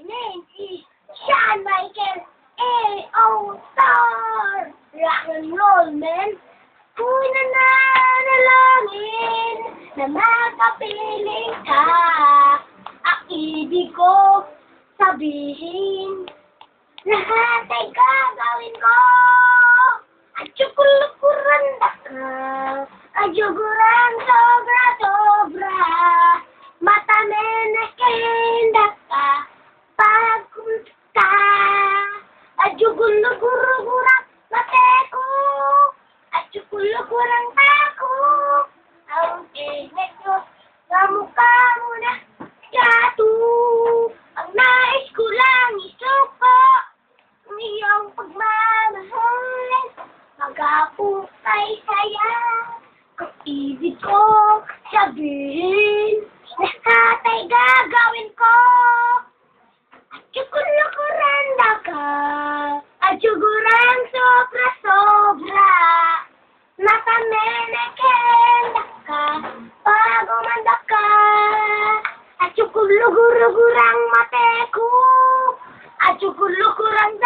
name is Shawn Michael A.O. Star. Rock and roll, man. Uy, nananalangin na makapiling ka. Ang ibig ko sabihin, lahat ay gagawin ko. At tsukulukuran ka. At yuguran sobra-sobra. Matamin na kendak ka. Pagkunta. At yugulugurugurak mateko. At tsukulukurang tako. Ang init ko sa mukha mo na gato. Ang nais ko lang isuko. Ang iyong pagmamahal. Mag-apukay saya. Kung ibig ko sabihin, lahat ay gagawin ko. At tsukulukuran ka. At yugurang sobra-sobra. Natamenekenda ka. Pag umanda ka. At tsukulukurang mateko. At tsukulukurang